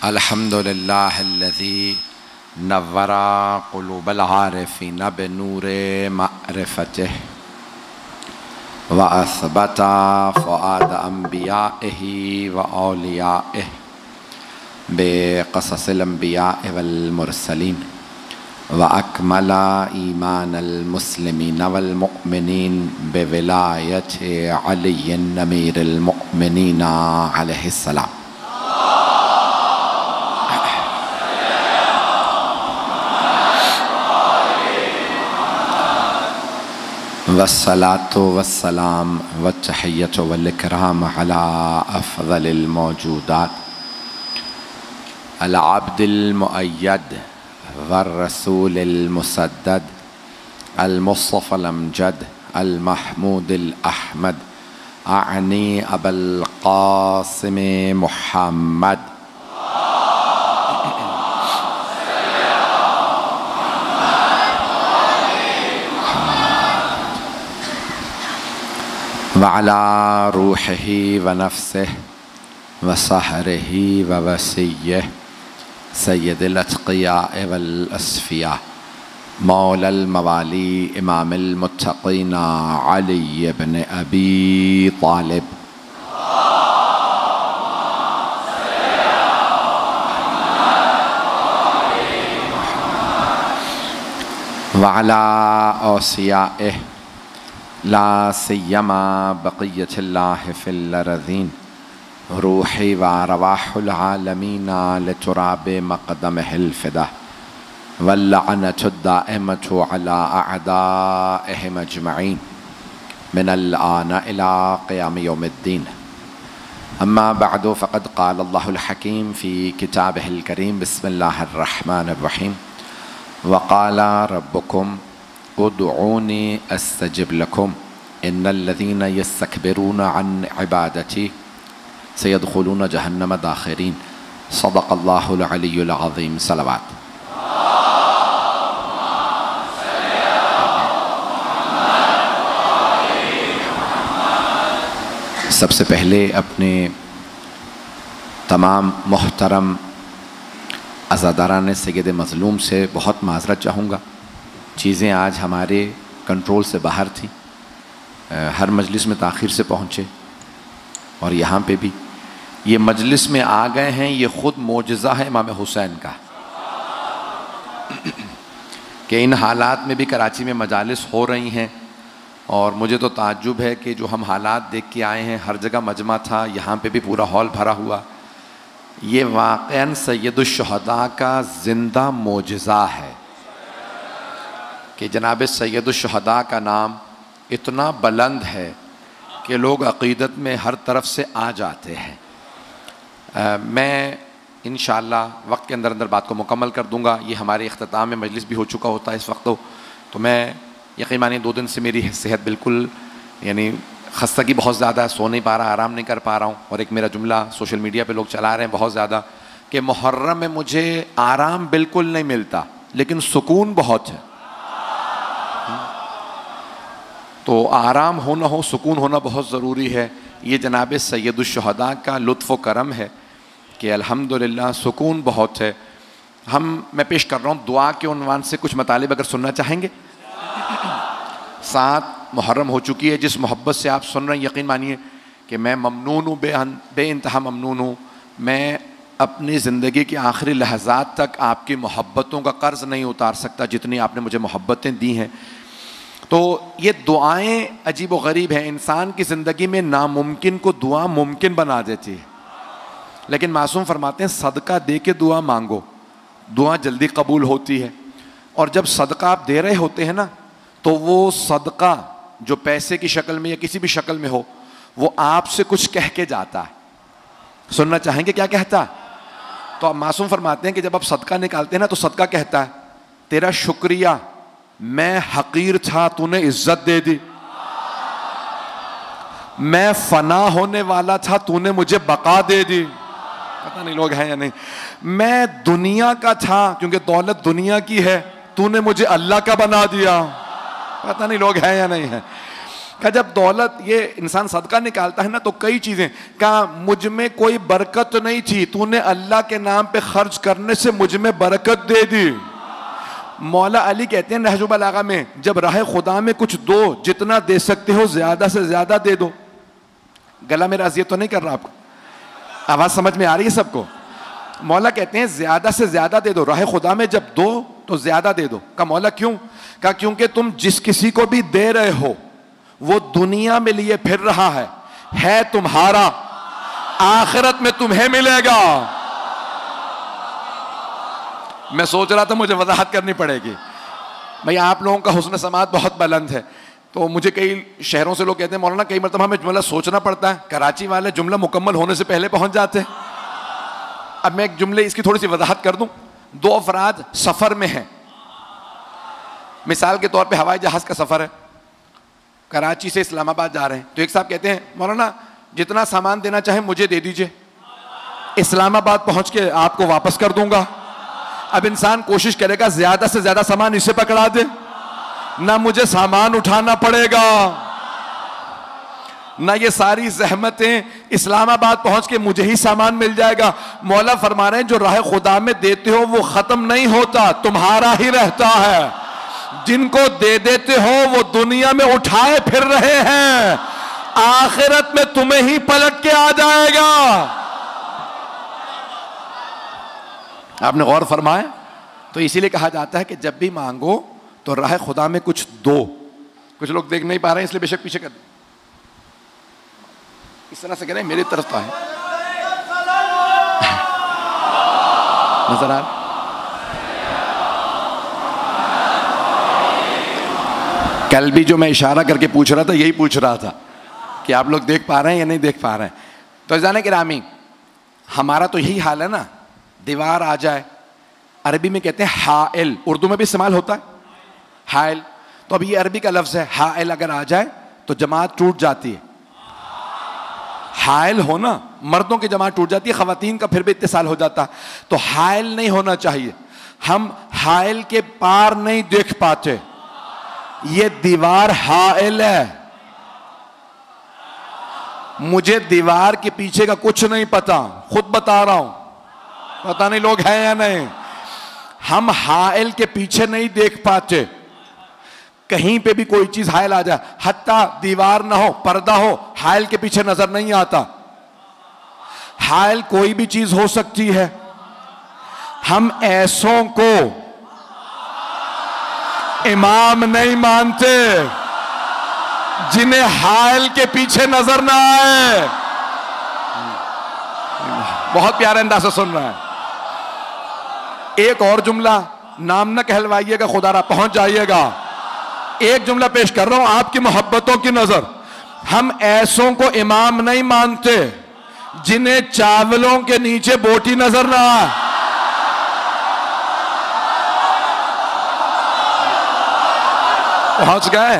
अल्हम्दुलिल्लाहिल्लज़ी नव्वरा क़ुलूबल आरिफ़ीन बिनूरे मअरिफ़तिही व असबता फ़ुआद अंबियाइही व औलियाइही बिक़ससिल अंबियाइ वल मुरसलीन व अकमला ईमानल मुस्लिमीन वल मुअमिनीन बिविलायति अलीय्यिन अमीरिल मुअमिनीन अलैहिस्सलाम। वस्सलातु वस्सलाम वत्तहिय्यतु वल इकराम अला अफ़ज़लिल मौजूदात अल अब्दिल मुअय्यद वर रसूलिल मुसद्दद अल मुस्तफ़ल अमजद अल महमूदिल अहमद आनी अबुल क़ासिम मुहम्मद व अला रूहिही व नफ्सिही व सहरिही व वसिय्यिही सय्यदिल अत्क़ियाए वल अस्फ़िया मौलल मवाली इमामिल मुत्तक़ीन अली इब्न अबी तालिब व अला औसियाइही ला सिय्यमा बक़िय्यतिल्लाहि फिल अरज़ीन रूही व अरवाहुल आलमीन लितुराबि मक़दमिहिल फ़िदा वल्लअनतु दाइमतु अला अअदाइहिम अजमईन मिनल आन इला क़ियाम यौमिद्दीन। अम्मा बअदु फ़क़द क़ाल अल्लाहुल हकीम फ़ी किताबिहिल करीम बिस्मिल्लाहिर रहमानिर रहीम व क़ाल रब्बुकुम उदऊनी अस्तजिब लकुम इन्नल्लज़ीना यस्तकबिरून अन इबादती सयदखुलून जहन्नम दाखिरीन। सदक़ल्लाहुल अलियुल अज़ीम। सलवात। सबसे पहले अपने तमाम मोहतरम अज़ादारान सय्यद मज़लूम से बहुत माज़रत चाहूँगा। चीज़ें आज हमारे कंट्रोल से बाहर थी, हर मजलिस में ताख़ीर से पहुँचे और यहाँ पे भी ये मजलिस में आ गए हैं। ये ख़ुद मोजज़ा है इमाम हुसैन का कि इन हालात में भी कराची में मजालिस हो रही हैं। और मुझे तो ताज्जुब है कि जो हम हालात देख के आए हैं, हर जगह मजमा था, यहाँ पे भी पूरा हॉल भरा हुआ। ये वाक़अन सैयदुश्शुहदा का ज़िंदा मोजज़ा है कि जनाब सैयदुश्शुहदा का नाम इतना बुलंद है कि लोग अक़ीदत में हर तरफ से आ जाते हैं। मैं इंशाअल्लाह वक्त के अंदर अंदर बात को मुकम्मल कर दूंगा। ये हमारे इख्तिताम में मजलिस भी हो चुका होता है इस वक्त, तो मैं यकीन मानिए 2 दिन से मेरी सेहत बिल्कुल यानी खस्तगी बहुत ज़्यादा है, सो नहीं पा रहा, आराम नहीं कर पा रहा हूँ। और एक मेरा जुमला सोशल मीडिया पे लोग चला रहे हैं बहुत ज़्यादा कि मुहर्रम में मुझे आराम बिल्कुल नहीं मिलता लेकिन सुकून बहुत है। तो आराम हो ना हो, सुकून होना बहुत ज़रूरी है। ये जनाब सैयदुश्शुहदा का लुत्फ़ व करम है कि अल्हम्दुलिल्लाह सुकून बहुत है। मैं पेश कर रहा हूँ दुआ के उन्वान से कुछ मतालिब, अगर सुनना चाहेंगे। 7 मुहर्रम हो चुकी है। जिस मोहब्बत से आप सुन रहे हैं, यकीन मानिए कि मैं ममनून हूँ, बेइंतहा ममनून हूँ। मैं अपनी ज़िंदगी के आखिरी लहज़ात तक आपकी मोहब्बतों का कर्ज़ नहीं उतार सकता जितनी आपने मुझे मोहब्बतें दी हैं। तो ये दुआएं अजीब व गरीब हैं। इंसान की ज़िंदगी में नामुमकिन को दुआ मुमकिन बना देती है। लेकिन मासूम फरमाते हैं सदका दे के दुआ मांगो, दुआ जल्दी कबूल होती है। और जब सदका आप दे रहे होते हैं ना, तो वो सदका जो पैसे की शक्ल में या किसी भी शक्ल में हो, वो आपसे कुछ कह के जाता है। सुनना चाहेंगे क्या कहता है? तो आप मासूम फरमाते हैं कि जब आप सदका निकालते हैं ना, तो सदका कहता है तेरा शुक्रिया, मैं हकीर था तूने इज्जत दे दी, मैं फना होने वाला था तूने मुझे बका दे दी। पता नहीं लोग हैं या नहीं। मैं दुनिया का था क्योंकि दौलत दुनिया की है, तूने मुझे अल्लाह का बना दिया। पता नहीं लोग हैं या नहीं है। कहा जब दौलत ये इंसान सदका निकालता है ना तो कई चीजें, कहा मुझ में कोई बरकत नहीं थी, तूने अल्लाह के नाम पे खर्च करने से मुझ में बरकत दे दी। मौला अली कहते हैं नहजुल बलागा में, जब राह खुदा में कुछ दो, जितना दे सकते हो ज्यादा से ज्यादा दे दो। गला मेरा अजियत तो नहीं कर रहा आपको? आवाज समझ में आ रही है सबको? मौला कहते हैं ज्यादा से ज्यादा दे दो, राह खुदा में जब दो तो ज्यादा दे दो। का मौला क्यों? का क्योंकि तुम जिस किसी को भी दे रहे हो वो दुनिया में लिए फिर रहा है तुम्हारा, आखिरत में तुम्हें मिलेगा। मैं सोच रहा था मुझे वजाहत करनी पड़ेगी भाई, आप लोगों का हुस्न समात बहुत बुलंद है, तो मुझे कई शहरों से लोग कहते हैं मौलाना कई मरतबा हमें जुमला सोचना पड़ता है, कराची वाले जुमला मुकम्मल होने से पहले पहुंच जाते हैं। अब मैं एक जुमले इसकी थोड़ी सी वजाहत कर दूं। दो अफराद सफर में हैं, मिसाल के तौर पे हवाई जहाज का सफर है, कराची से इस्लामाबाद जा रहे हैं, तो एक साहब कहते हैं मौलाना जितना सामान देना चाहे मुझे दे दीजिए, इस्लामाबाद पहुंच के आपको वापस कर दूंगा। अब इंसान कोशिश करेगा ज्यादा से ज्यादा सामान इसे पकड़ा दे, ना मुझे सामान उठाना पड़ेगा, ना ये सारी जहमतें, इस्लामाबाद पहुंच के मुझे ही सामान मिल जाएगा। मौला फरमा रहे हैं जो राह खुदा में देते हो वो खत्म नहीं होता, तुम्हारा ही रहता है। जिनको दे देते हो वो दुनिया में उठाए फिर रहे हैं, आखिरत में तुम्हें ही पलट के आ जाएगा। आपने गौर फरमाया? तो इसीलिए कहा जाता है कि जब भी मांगो तो राह खुदा में कुछ दो। कुछ लोग देख नहीं पा रहे हैं इसलिए बेशक पीछे कर दो, इस तरह से कह रहे हैं मेरी तरफ तो है, नजर आ? कल भी जो मैं इशारा करके पूछ रहा था यही पूछ रहा था कि आप लोग देख पा रहे हैं या नहीं देख पा रहे हैं। तो जाने कि रामी हमारा तो यही हाल है ना, दीवार आ जाए, अरबी में कहते हैं हाइल, उर्दू में भी इस्तेमाल होता है हाइल, तो अब ये अरबी का लफ्ज है, हाइल अगर आ जाए तो जमात टूट जाती है। हाइल होना, मर्दों की जमात टूट जाती है, खवातीन का फिर भी इत्तिसाल हो जाता है। तो हाइल नहीं होना चाहिए, हम हाइल के पार नहीं देख पाते, ये दीवार हाइल है। मुझे दीवार के पीछे का कुछ नहीं पता, खुद बता रहा हूं, पता नहीं लोग हैं या नहीं। हम हाइल के पीछे नहीं देख पाते, कहीं पे भी कोई चीज हाइल आ जाए, हत्ता दीवार ना हो, पर्दा हो, हाइल के पीछे नजर नहीं आता। हाइल कोई भी चीज हो सकती है। हम ऐसों को इमाम नहीं मानते जिन्हें हाइल के पीछे नजर ना आए। बहुत प्यारे अंदाज से सुन रहा है। एक और जुमला, नाम न कहलवाइएगा, खुदारा पहुंच जाइएगा। एक जुमला पेश कर रहा हूं आपकी मोहब्बतों की नजर। हम ऐसों को इमाम नहीं मानते जिन्हें चावलों के नीचे बोटी नजर ना आए। पहुंच गए?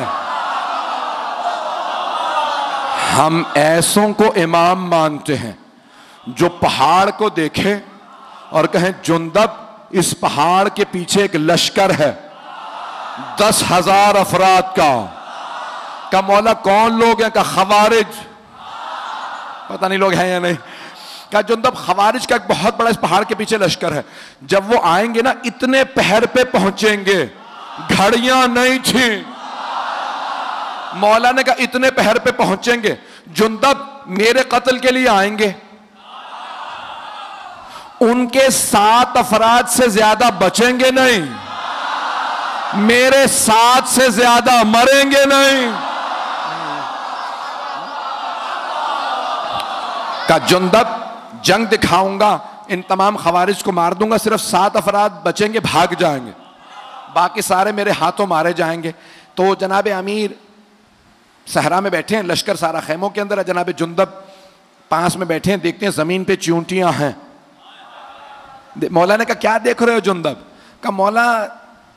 हम ऐसों को इमाम मानते हैं जो पहाड़ को देखे और कहें जुंदब इस पहाड़ के पीछे एक लश्कर है 10,000 अफराद का मौला कौन लोग हैं? का खवारिज, पता नहीं लोग हैं या नहीं। का जुंदब खवारिज का एक बहुत बड़ा इस पहाड़ के पीछे लश्कर है। जब वो आएंगे ना इतने पहर पे पहुंचेंगे, घड़ियां नहीं थी। मौला ने कहा इतने पहर पे पहुंचेंगे, जुंदब मेरे कत्ल के लिए आएंगे, उनके 7 अफराद से ज्यादा बचेंगे नहीं, मेरे 7 से ज्यादा मरेंगे नहीं। का जुंदब जंग दिखाऊंगा, इन तमाम खवारिज को मार दूंगा, सिर्फ 7 अफराद बचेंगे, भाग जाएंगे, बाकी सारे मेरे हाथों मारे जाएंगे। तो जनाब अमीर सहरा में बैठे हैं, लश्कर सारा खेमों के अंदर है, जनाब जुंदब पास में बैठे हैं, देखते हैं जमीन पे चींटियां हैं। मौला ने कहा क्या देख रहे हो जुंदब? का मौला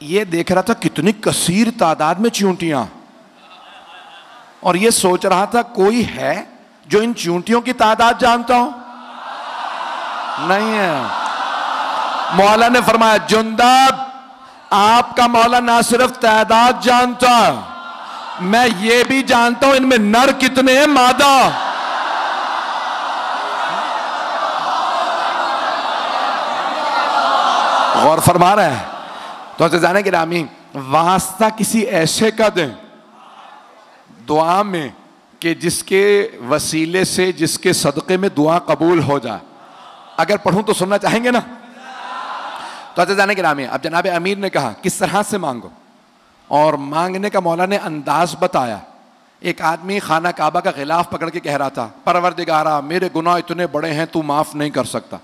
ये देख रहा था कितनी कसीर तादाद में चींटियां, और ये सोच रहा था कोई है जो इन चींटियों की तादाद जानता हो? नहीं है। मौला ने फरमाया जुंदब आपका मौला ना सिर्फ तादाद जानता, मैं ये भी जानता हूं इनमें नर कितने हैं, मादा। गौर फरमा रहे हैं। तो जाने के रामी वास्ता किसी ऐसे का दें दुआ में कि जिसके वसीले से, जिसके सदक़े में दुआ कबूल हो जाए। अगर पढ़ूं तो सुनना चाहेंगे ना? तो जाने के रामी अब जनाब अमीर ने कहा किस तरह से मांगो, और मांगने का मौला ने अंदाज बताया। एक आदमी खाना काबा का गिलाफ पकड़ के कह रहा था, परवरदिगारा मेरे गुनाह इतने बड़े हैं तू माफ नहीं कर सकता।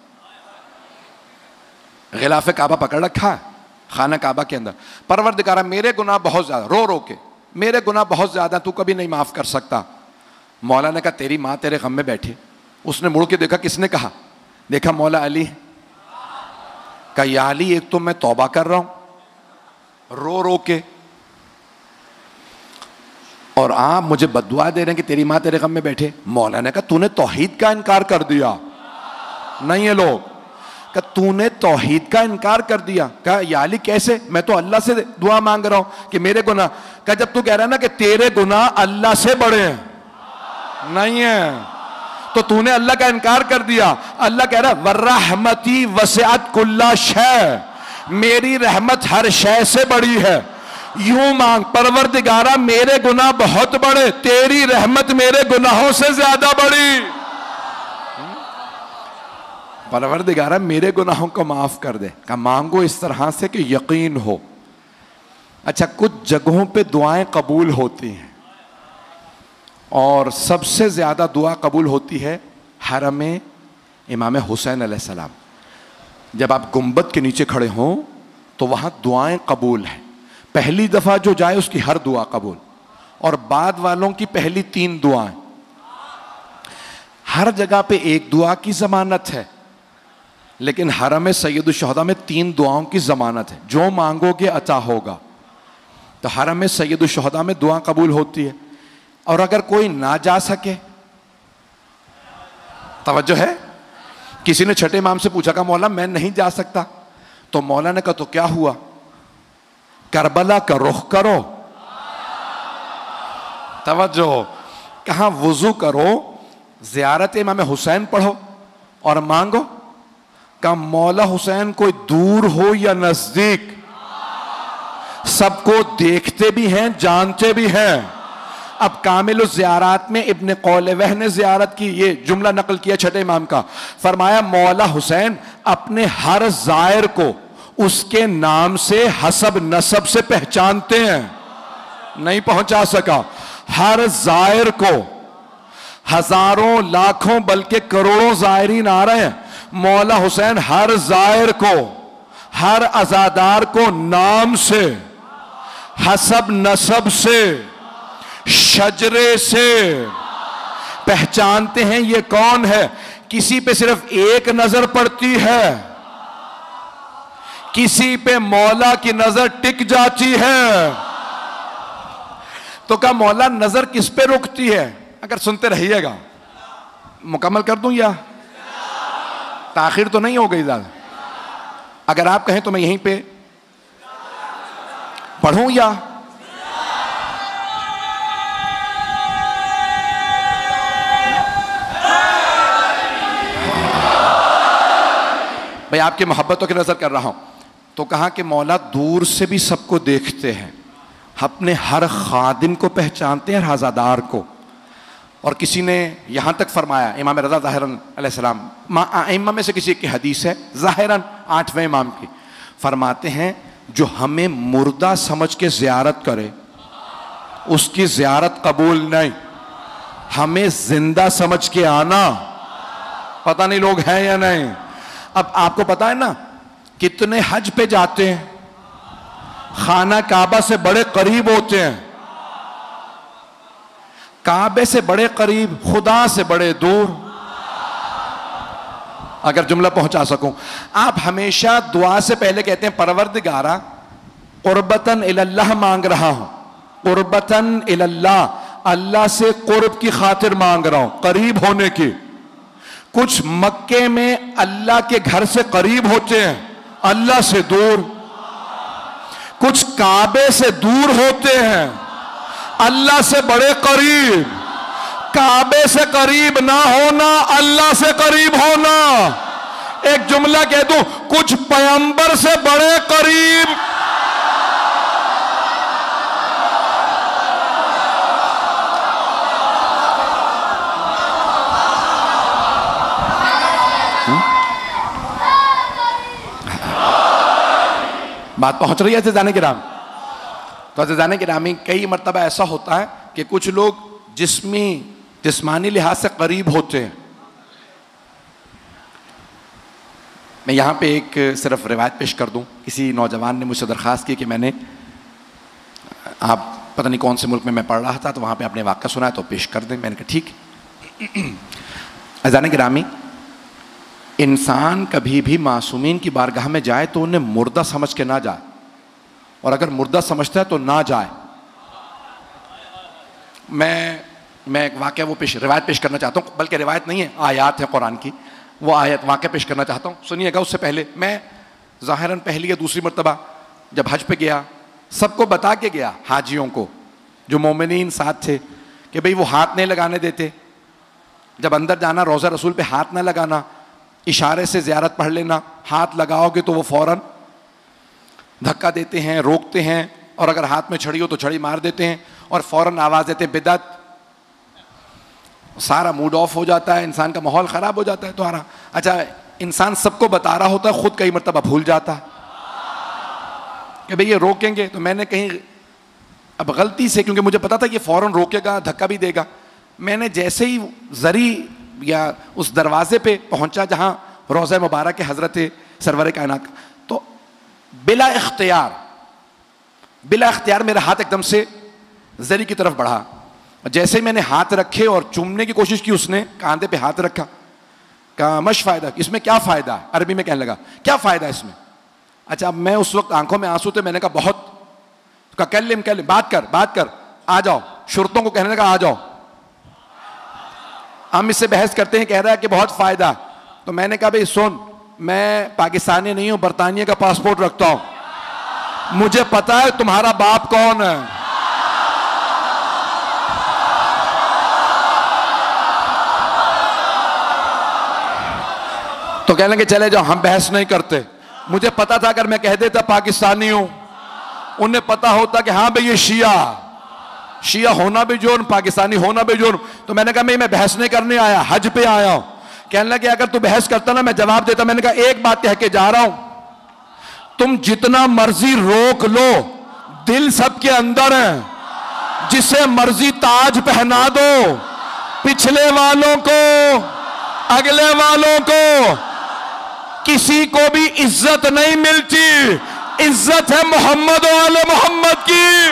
गिलाफ काबा पकड़ रखा है खाना काबा के अंदर, परवरदिगारा मेरे गुनाह बहुत ज्यादा, रो रो के मेरे गुनाह बहुत ज्यादा, तू कभी नहीं माफ कर सकता। मौला ने कहा तेरी माँ तेरे गम में बैठी। उसने मुड़ के देखा, किसने कहा? देखा मौला अली। कहा या अली एक तो मैं तौबा कर रहा हूं रो रो के, और आप मुझे बद्दुआ दे रहे हैं कि तेरी माँ तेरे गम में बैठे। मौला ने कहा तूने तौहीद का इनकार कर दिया। नहीं है लोग, कहा तूने तौहीद का इनकार कर दिया। कहा या अली कैसे? मैं तो अल्लाह से दुआ मांग रहा हूं कि मेरे गुनाह। कहा जब तू कह रहा है ना कि तेरे गुनाह अल्लाह से बड़े हैं, नहीं है, तो तूने अल्लाह का इनकार कर दिया। अल्लाह कह रहा वर्रहमती वसिअत कुल्ला शै, मेरी रहमत हर शय से बड़ी है। यूं मांग, परवरदिगारा मेरे गुनाह बहुत बड़े, तेरी रहमत मेरे गुनाहों से ज्यादा बड़ी। परवरदिगारा मेरे गुनाहों को माफ कर दे। कहा मांगो इस तरह से कि यकीन हो। अच्छा, कुछ जगहों पे दुआएं कबूल होती हैं और सबसे ज्यादा दुआ कबूल होती है हरम इमाम हुसैन अलैहिस्सलाम। जब आप गुंबद के नीचे खड़े हों तो वहां दुआएं कबूल हैं। पहली दफा जो जाए उसकी हर दुआ कबूल, और बाद वालों की पहली 3 दुआएं। हर जगह पे एक दुआ की जमानत है, लेकिन हरम सैयदुल शुहदा में 3 दुआओं की जमानत है। जो मांगोगे अता होगा। तो हरम सैयदुल शुहदा में दुआ कबूल होती है। और अगर कोई ना जा सके, तवज्जो है, किसी ने छठे इमाम से पूछा, कहा मौला मैं नहीं जा सकता। तो मौला ने कहा तो क्या हुआ, करबला का रुख करो। तवज्जो, कहा वुजू करो, ज़ियारत इमाम हुसैन पढ़ो और मांगो। कहा मौला हुसैन कोई दूर हो या नजदीक, सबको देखते भी हैं जानते भी हैं। अब कामिल ज़ियारात में इब्न कौलवह ने ज़ियारत की, ये जुमला नकल किया छठे इमाम का। फरमाया मौला हुसैन अपने हर ज़ायर को उसके नाम से हसब नसब से पहचानते हैं। नहीं पहुंचा सका, हर ज़ायर को, हजारों लाखों बल्कि करोड़ों ज़ायरीन आ रहे हैं, मौला हुसैन हर ज़ायर को, हर अज़ादार को नाम से, हसब नसब से, शजरे से पहचानते हैं ये कौन है। किसी पे सिर्फ एक नजर पड़ती है, किसी पे मौला की नजर टिक जाती है। तो क्या मौला नजर किस पे रुकती है? अगर सुनते रहिएगा, मुकम्मल कर दूं या ताखिर तो नहीं हो गई ज्यादा? अगर आप कहें तो मैं यहीं पे पढ़ूं या मैं आपकी मोहब्बतों की नजर कर रहा हूं। तो कहा कि मौला दूर से भी सबको देखते हैं, अपने हर खादिम को पहचानते हैं, हर हज़ादार को। और किसी ने यहां तक फरमाया, इमाम रज़ा ज़ाहिरन अलैहिस्सलाम, आइम्मा में से किसी की हदीस है, ज़ाहिरन 8वें इमाम की, फरमाते हैं जो हमें मुर्दा समझ के ज़ियारत करे उसकी ज़ियारत कबूल नहीं, हमें जिंदा समझ के आना। पता नहीं लोग हैं या नहीं। अब आपको पता है ना कितने हज पे जाते हैं, खाना काबा से बड़े करीब होते हैं, काबे से बड़े करीब, खुदा से बड़े दूर। अगर जुमला पहुंचा सकूं, आप हमेशा दुआ से पहले कहते हैं परवरदिगारा कुर्बतन इलल्लाह मांग रहा हूं, कुर्बतन इलल्लाह, अल्लाह से कुर्ब की खातिर मांग रहा हूं, करीब होने की। कुछ मक्के में अल्लाह के घर से करीब होते हैं, अल्लाह से दूर। कुछ काबे से दूर होते हैं, अल्लाह से बड़े करीब, काबे से करीब ना होना, अल्लाह से करीब होना। एक जुमला कह दूं, कुछ पैगंबर से बड़े करीब। बात पहुंच रही है अज़ीज़ान किराम? तो अज़ीज़ान किरामी, कई मर्तबा ऐसा होता है कि कुछ लोग जिस्मानी लिहाज से करीब होते हैं। मैं यहाँ पे एक सिर्फ रिवायत पेश कर दूँ। किसी नौजवान ने मुझसे दरख्वास्त की कि मैंने, आप पता नहीं कौन से मुल्क में मैं पढ़ रहा था, तो वहाँ पे आपने वाक़या सुना है तो पेश कर दें। मैंने कहा ठीक। अज़ीज़ान गिरामी, इंसान कभी भी मासूमीन की बारगाह में जाए तो उन्हें मुर्दा समझ के ना जाए, और अगर मुर्दा समझता है तो ना जाए। मैं एक वाक़या रिवायत पेश करना चाहता हूँ, बल्कि रिवायत नहीं है, आयत है कुरान की। वो आयत वाक़या पेश करना चाहता हूँ, सुनिएगा। उससे पहले मैं ज़ाहिरन पहली या दूसरी मरतबा जब हज पे गया, सबको बता के गया, हाजियों को जो मोमिनीन साथ थे, कि भाई वो हाथ नहीं लगाने देते। जब अंदर जाना, रोज़ा रसूल पे हाथ ना लगाना, इशारे से ज़ियारत पढ़ लेना। हाथ लगाओगे तो वो फ़ौरन धक्का देते हैं, रोकते हैं, और अगर हाथ में छड़ी हो तो छड़ी मार देते हैं और फ़ौरन आवाज़ देते बिदअत। सारा मूड ऑफ हो जाता है, इंसान का माहौल ख़राब हो जाता है। तो अच्छा, इंसान सबको बता रहा होता है, ख़ुद कई मरतबा भूल जाता है कि भाई ये रोकेंगे। तो मैंने कहीं अब गलती से, क्योंकि मुझे पता था कि फ़ौरन रोकेगा, धक्का भी देगा, मैंने जैसे ही ज़री या उस दरवाजे पे पहुंचा जहां रोज़ा मुबारक के हज़रत सरवर कायनात का, तो बिला इख्तियार मेरा हाथ एकदम से ज़री की तरफ बढ़ा। जैसे ही मैंने हाथ रखे और चूमने की कोशिश की, उसने कांधे पे हाथ रखा, कहा मश फ़ायदा, इसमें क्या फ़ायदा है? अरबी में कहने लगा क्या फ़ायदा है इसमें? अच्छा, अब मैं उस वक्त आंखों में आंसू थे, मैंने कहा बहुत, कल्लिम बात कर, आ जाओ। शुरतों को कहने लगा आ जाओ, हम इससे बहस करते हैं, कह रहा है कि बहुत फ़ायदा। तो मैंने कहा भाई सुन, मैं पाकिस्तानी नहीं हूं, बरतानिया का पासपोर्ट रखता हूं, मुझे पता है तुम्हारा बाप कौन है। तो कहने लगे चले जाओ, हम बहस नहीं करते। मुझे पता था अगर मैं कह देता पाकिस्तानी हूं, उन्हें पता होता कि हाँ भाई ये शिया होना भी जुर्म, पाकिस्तानी होना भी जुर्म। तो मैंने कहा मैं बहस नहीं करने आया, हज पे आया हूं। कहने लगे अगर तू बहस करता ना, मैं जवाब देता। मैंने कहा एक बात कह के जा रहा हूं, तुम जितना मर्जी रोक लो, दिल सबके अंदर है। जिसे मर्जी ताज पहना दो, पिछले वालों को, अगले वालों को, किसी को भी इज्जत नहीं मिलती। इज्जत है मोहम्मद और आले मोहम्मद की।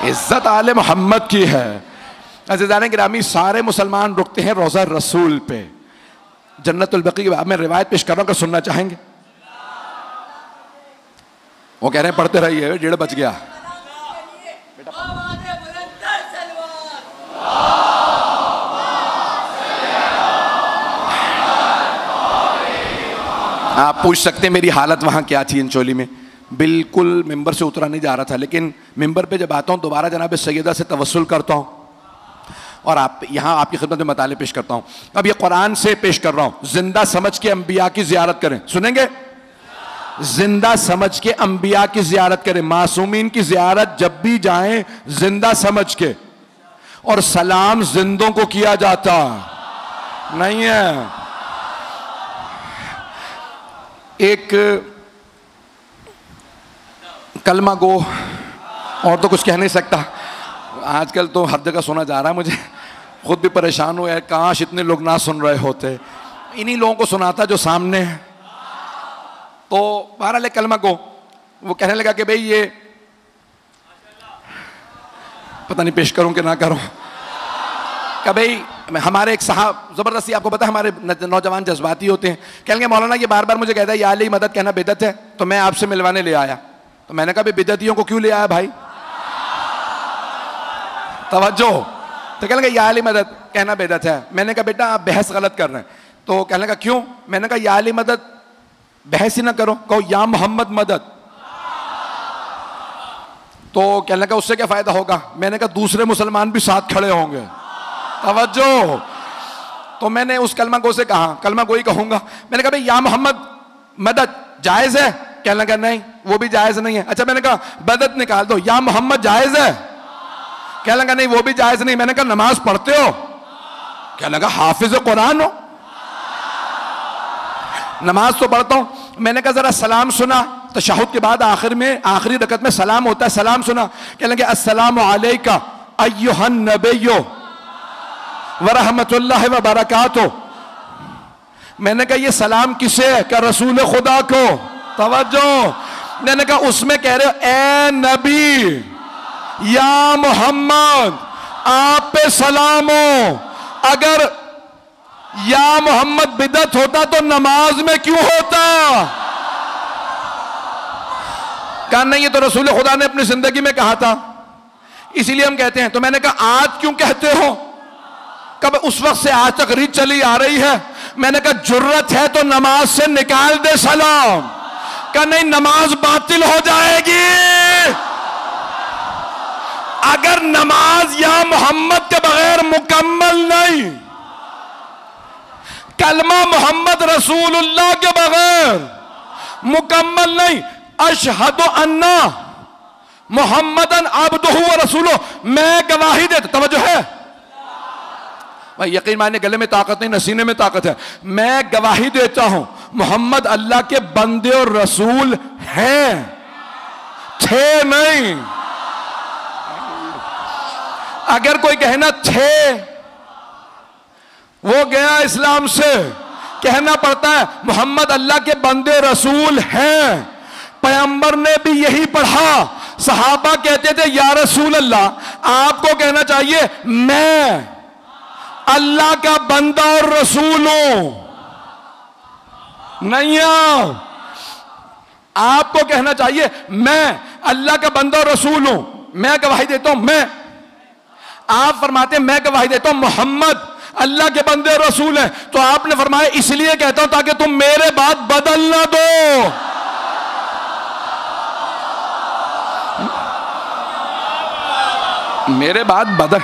इज्जत आले मोहम्मद की है। अज़ीज़ान गिरामी, सारे मुसलमान रुकते हैं रोज़ा रसूल पे, जन्नतुल बकी की। अब मैं रिवायत पेश कर रहा हूं, अगर सुनना चाहेंगे। वो कह रहे हैं पढ़ते रहिए, 1:30 बज गया। आप पूछ सकते हैं मेरी हालत वहां क्या थी इंचोली में। बिल्कुल मिंबर से उतरा नहीं जा रहा था, लेकिन मिंबर पे जब आता हूँ दोबारा जनाब सैयदा से तवस्सुल करता हूँ और आप यहाँ आपकी खिदमत में मताले पेश करता हूँ। अब ये कुरान से पेश कर रहा हूँ। जिंदा समझ के अंबिया की ज़ियारत करें, सुनेंगे? जिंदा समझ के अंबिया की ज़ियारत करें। मासूमीन की ज़ियारत जब भी जाएं जिंदा समझ के, और सलाम जिंदों को किया जाता नहीं है। एक कलमा गो, और तो कुछ कह नहीं सकता। आजकल तो हर जगह सुना जा रहा है, मुझे खुद भी परेशान हुआ है, काश इतने लोग ना सुन रहे होते। इन्हीं लोगों को सुनाता जो सामने है। तो बहरहाल कलमा गो वो कहने लगा कि भाई ये पता नहीं पेश करूं कि ना करूं। कि भाई हमारे एक साहब ज़बरदस्ती, आपको पता है हमारे नौजवान जज्बाती होते हैं। कहेंगे मौलाना ये बार बार मुझे कहता है या अली मदद कहना बिदअत है, तो मैं आपसे मिलवाने ले आया। तो मैंने कहा भाई बिदअतियों को क्यों ले आया भाई, तवज्जो। तो कहने लगा या अली मदद कहना बिदअत है। मैंने कहा बेटा आप बहस गलत कर रहे हैं। तो कहने लगा क्यों? मैंने कहा या अली मदद बहस ही ना करो, कहो या मोहम्मद मदद। तो कहने लगा उससे क्या फायदा होगा? मैंने कहा दूसरे मुसलमान भी साथ खड़े होंगे। तवज्जो। तो मैंने उस कलमा गो से कहा, कलमा गोई कहूंगा, मैंने कहा भाई या मोहम्मद मदद जायज है? कहने लगा नहीं वो भी जायज नहीं है। अच्छा मैंने कहा मदद निकाल दो, या मोहम्मद जायज है? कहने लगा नहीं वो भी जायज नहीं। मैंने कहा नमाज पढ़ते हो? कहने लगा हाफिज कुरान हो। नमाज तो पढ़ता हूं। मैंने कहा जरा सलाम सुना, तशहुद के बाद आखिर में आखिरी रकत में सलाम होता है, सलाम सुना। कहने लगे अस्सलामु अलैका अय्युहन नबिय्यो व रहमतुल्लाहि व बरकातुहू। मैंने कहा ये सलाम किसे है? क्या रसूल खुदा को? तवज्जो। मैंने कहा उसमें कह रहे हो ए नबी या मोहम्मद आप पे सलाम हो। अगर या मोहम्मद बिदअत होता तो नमाज में क्यों होता? कहा नहीं ये तो रसूल खुदा ने अपनी जिंदगी में कहा था इसीलिए हम कहते हैं। तो मैंने कहा आज क्यों कहते हो? कब उस वक्त से आज तक रीत चली आ रही है। मैंने कहा जुर्रत है तो नमाज से निकाल दे सलाम। कहा नहीं नमाज बातिल हो जाएगी। अगर नमाज या मोहम्मद के बगैर मुकम्मल नहीं, कलमा मोहम्मद रसूलुल्लाह के बगैर मुकम्मल नहीं, अशहदु अन्ना मोहम्मदन अब्दुहु व रसूलुहु, मैं गवाही देता। तवज्जो है भाई, यकीन माने गले में ताकत नहीं नसीने में ताकत है। मैं गवाही देता हूं मोहम्मद अल्लाह के बंदे और रसूल हैं, थे नहीं। अगर कोई कहना थे वो गया इस्लाम से। कहना पड़ता है मोहम्मद अल्लाह के बंदे रसूल हैं। पैगंबर ने भी यही पढ़ा। सहाबा कहते थे या रसूल अल्लाह आपको कहना चाहिए मैं अल्लाह का बंदा और रसूल हूं। नहीं आपको कहना चाहिए मैं अल्लाह का बंदा और रसूल हूं, मैं गवाही देता हूं। मैं आप फरमाते हैं मैं गवाही देता हूं मोहम्मद अल्लाह के बंदे और रसूल हैं। तो आपने फरमाया इसलिए कहता हूं ताकि तुम मेरे बात बदल ना दो। मेरे बात बदल,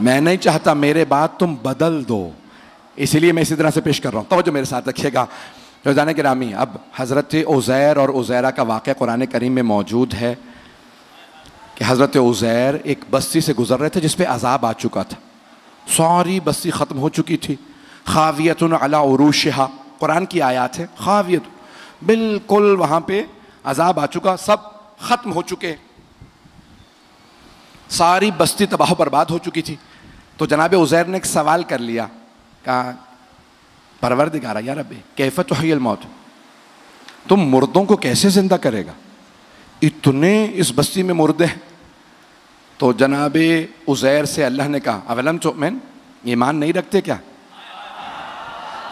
मैं नहीं चाहता मेरे बात तुम बदल दो, इसलिए मैं इसी तरह से पेश कर रहा हूं। तो जो मेरे साथ रखिएगा रोज़ाना गिरामी। अब हज़रत उज़ैर और उज़ैरा का वाक़या कुरान करीम में मौजूद है कि हज़रत उज़ैर एक बस्ती से गुजर रहे थे जिस पे अज़ाब आ चुका था। सारी बस्ती ख़त्म हो चुकी थी। खावियतुन अला उरूशिहा, कुरान की आयत है। खावियत बिल्कुल वहाँ पे अज़ाब आ चुका, सब ख़त्म हो चुके, सारी बस्ती तबाह बर्बाद हो चुकी थी। तो जनाब उज़ैर ने एक सवाल कर लिया, कहा परवरदिगार या रब्बी कैफ़ तुह्यिल मौत, तुम मुर्दों को कैसे जिंदा करेगा? इतने इस बस्ती में मुर्दे हैं। तो जनाब उज़ैर से अल्लाह ने कहा अवलम तुअमिन, ईमान नहीं रखते क्या?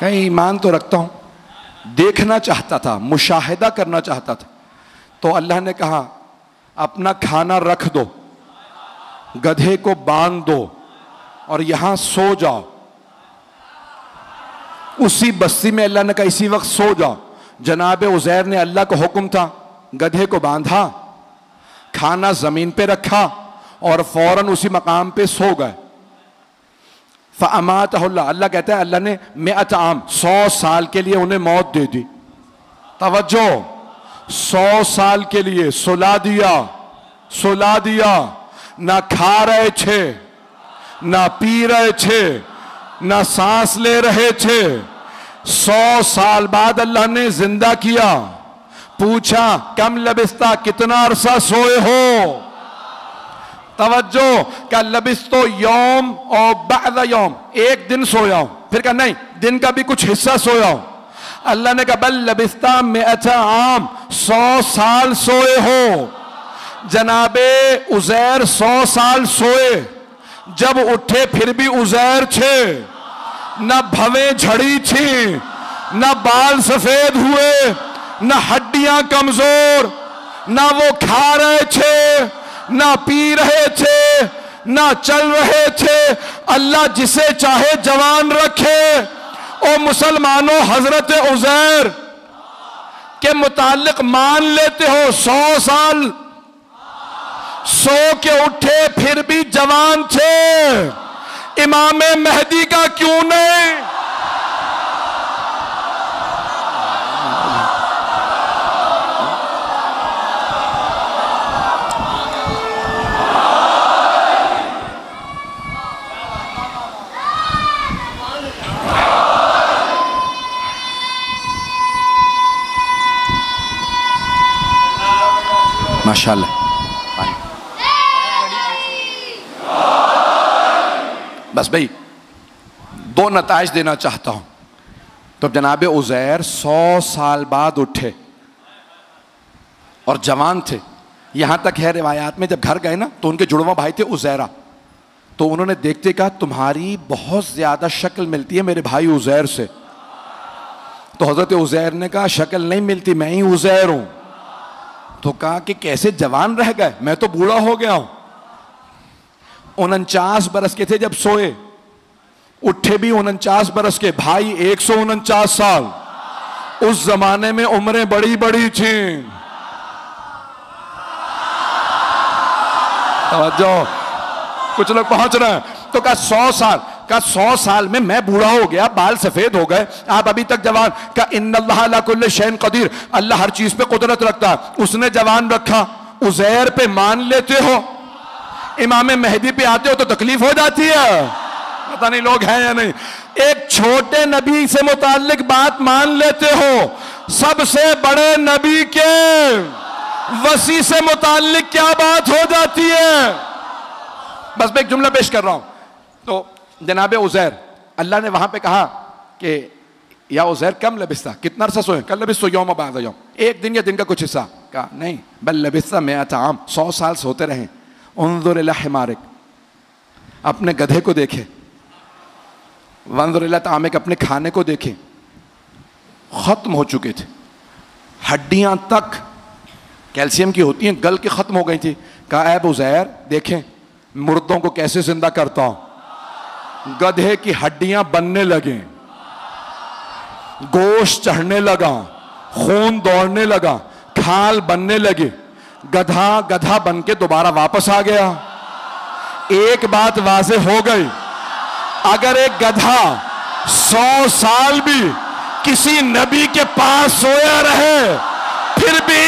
कहीं ईमान तो रखता हूँ, देखना चाहता था, मुशाहिदा करना चाहता था। तो अल्लाह ने कहा अपना खाना रख दो, गधे को बांध दो और यहां सो जाओ। उसी बस्ती में अल्लाह ने कहा इसी वक्त सो जाओ। जनाब उज़ैर ने अल्लाह का हुक्म था, गधे को बांधा, खाना जमीन पे रखा और फौरन उसी मकाम पे सो गए। फ़अमातहुल्लाह, अल्लाह कहता है अल्लाह ने 100 आम 100 साल के लिए उन्हें मौत दे दी। तवज्जो, 100 साल के लिए सुला दिया, सुला दिया। ना खा रहे थे, ना पी रहे थे, ना सांस ले रहे थे। 100 साल बाद अल्लाह ने जिंदा किया। पूछा कम लबिस्ता, कितना अरसा सोए हो? तवज्जो, क्या लबिस्तो यौम और बाद यौम, एक दिन सोया हूं। फिर कहा नहीं, दिन का भी कुछ हिस्सा सोया हूं। अल्लाह ने कहा बल लबिस्ता 100 आम, 100 साल सोए हो। जनाबे उज़ैर 100 साल सोए, जब उठे फिर भी उज़ैर थे। न भवें झड़ी थी, न बाल सफेद हुए, न हड्डियां कमजोर, न वो खा रहे थे, न पी रहे थे, न चल रहे थे। अल्लाह जिसे चाहे जवान रखे। ओ मुसलमानों, हजरत उज़ैर के मुतालिक मान लेते हो 100 साल सो के उठे फिर भी जवान थे, इमाम मेहदी का क्यों नहीं? माशाअल्लाह। बस भाई 2 नताइज देना चाहता हूं। तो जनाब उज़ैर 100 साल बाद उठे और जवान थे। यहां तक है रिवायात में जब घर गए ना तो उनके जुड़वा भाई थे उज़ैरा, तो उन्होंने देखते कहा तुम्हारी बहुत ज्यादा शक्ल मिलती है मेरे भाई उज़ैर से। तो हजरत उज़ैर ने कहा शक्ल नहीं मिलती, मैं ही उज़ैर हूं। तो कहा कि कैसे जवान रह गए, मैं तो बूढ़ा हो गया हूं। 49 बरस के थे जब सोए, उठे भी 49 बरस के, भाई 149 साल। उस जमाने में उम्रें बड़ी बड़ी थी। जो कुछ लोग पहुंच रहे हैं। तो कहा 100 साल, का 100 साल में मैं बूढ़ा हो गया, बाल सफेद हो गए, आप अभी तक जवान। का इन्नल्लाह अला कुल्ली शैइन कदीर, अल्लाह हर चीज पे कुदरत रखता है, उसने जवान रखा। उज़ैर पे मान लेते हो, इमाम मेहदी पे आते हो तो तकलीफ हो जाती है। पता नहीं लोग हैं या नहीं। एक छोटे नबी से मुताल्लिक बात मान लेते हो, सबसे बड़े नबी के वसी से मुताल्लिक क्या बात हो जाती है। बस मैं एक जुमला पेश कर रहा हूं। तो जनाब उज़ैर, अल्लाह ने वहां पे कहा कि या उज़ैर कम लबिस्ता, कितना अरसा सोए? कल लबिस्तु यौम बाद यौम, एक दिन या दिन का कुछ हिस्सा। कहा नहीं, बल लबिस्ता मिअत आम, 100 साल सोते रहे। उन्ज़ुर इला हिमारिक, अपने गधे को देखे। वन्ज़ुर इला तामिक, अपने खाने को देखे। खत्म हो चुके थे, हड्डियां तक कैल्शियम की होती हैं, गल के खत्म हो गई थी। कहा ऐ उज़ैर देखें मुर्दों को कैसे जिंदा करता हूं। गधे की हड्डियां बनने लगे, गोश्त चढ़ने लगा, खून दौड़ने लगा, खाल बनने लगे। गधा गधा बन के दोबारा वापस आ गया। एक बात वाज़े हो गई, अगर एक गधा 100 साल भी किसी नबी के पास सोया रहे फिर भी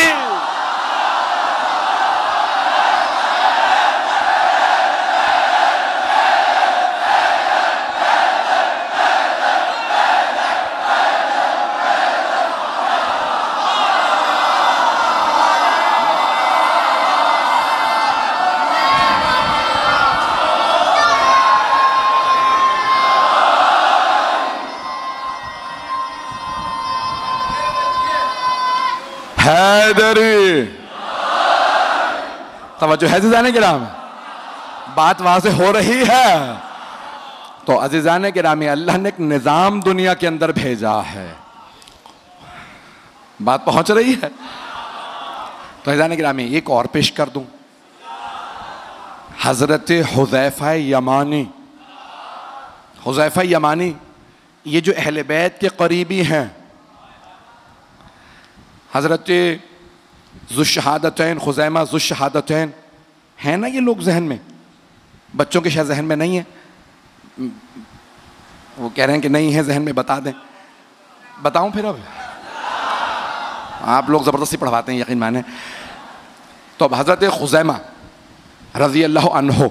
हैदरी। तवज्जो है अज़ीज़ाने किराम, बात वहां से हो रही है। तो अज़ीज़ाने किरामी, अल्लाह ने एक निज़ाम दुनिया के अंदर भेजा है, बात पहुंच रही है। तो अज़ीज़ाने किरामी एक और पेश कर दूं, हजरत हुज़ैफा यमानी। हुज़ैफा यमानी ये जो अहले बैत के करीबी हैं, हजरत ज़ुश्शहादतैन, खुज़ैमा ज़ुश्शहादतैन, है ना ये लोग जहन में, बच्चों के शायद जहन में नहीं है, वो कह रहे हैं कि नहीं है जहन में, बता दें। बताऊं फिर? अब आप लोग ज़बरदस्ती पढ़वाते हैं, यकीन माने। तो अब हजरत खुज़ैमा रज़ी अल्लाह अन्हो,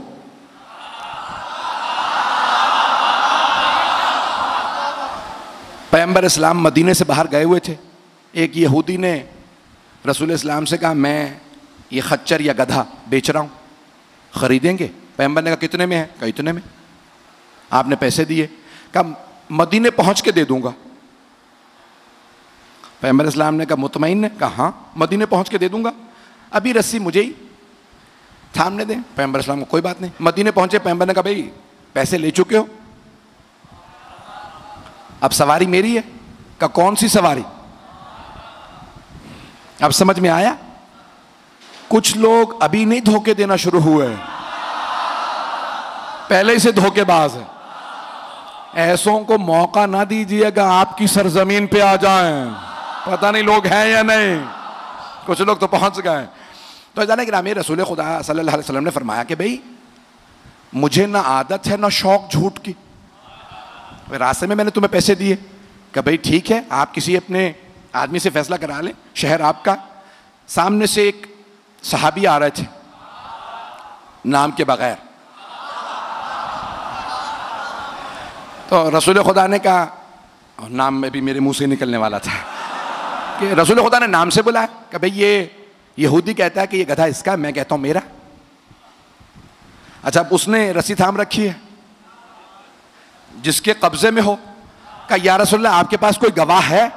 पैगंबर इस्लाम मदीने से बाहर गए हुए थे। एक यहूदी ने रसूल इस्लाम से कहा मैं ये खच्चर या गधा बेच रहा हूँ, ख़रीदेंगे? पैगंबर ने कहा कितने में है? कहा इतने में। आपने पैसे दिए, कहा मदीने पहुँच के दे दूँगा। पैगंबर इस्लाम ने कहा मुतमईन ने? कहा हाँ मदीने पहुँच के दे दूँगा, अभी रस्सी मुझे ही थामने दें। पैगंबर इस्लाम को कोई बात नहीं। मदीने पहुँचे, पैगंबर ने कहा भाई पैसे ले चुके हो, अब सवारी मेरी है। कहा कौन सी सवारी? अब समझ में आया? कुछ लोग अभी नहीं धोखे देना शुरू हुए, पहले ही से धोखेबाज है। ऐसों को मौका ना दीजिएगा आपकी सरजमीन पे आ जाएं, पता नहीं लोग हैं या नहीं, कुछ लोग तो पहुंच गए। तो जाने कि नाम रसूल खुदा सल्लल्लाहु अलैहि वसल्लम ने फरमाया कि भाई मुझे ना आदत है ना शौक झूठ की। रास्ते में मैंने तुम्हें पैसे दिए कि भाई ठीक है आप किसी अपने आदमी से फैसला करा लें, शहर आपका। सामने से एक सहाबी आ रहे थे नाम के बगैर, तो रसूल खुदा ने कहा, और नाम में भी मेरे मुंह से निकलने वाला था कि रसूल खुदा ने नाम से बुलाया कि भाई ये यहूदी कहता है कि ये गधा इसका, मैं कहता हूं मेरा। अच्छा, उसने रस्सी थाम रखी है जिसके कब्जे में हो, कहा या रसूलल्लाह आपके पास कोई गवाह है?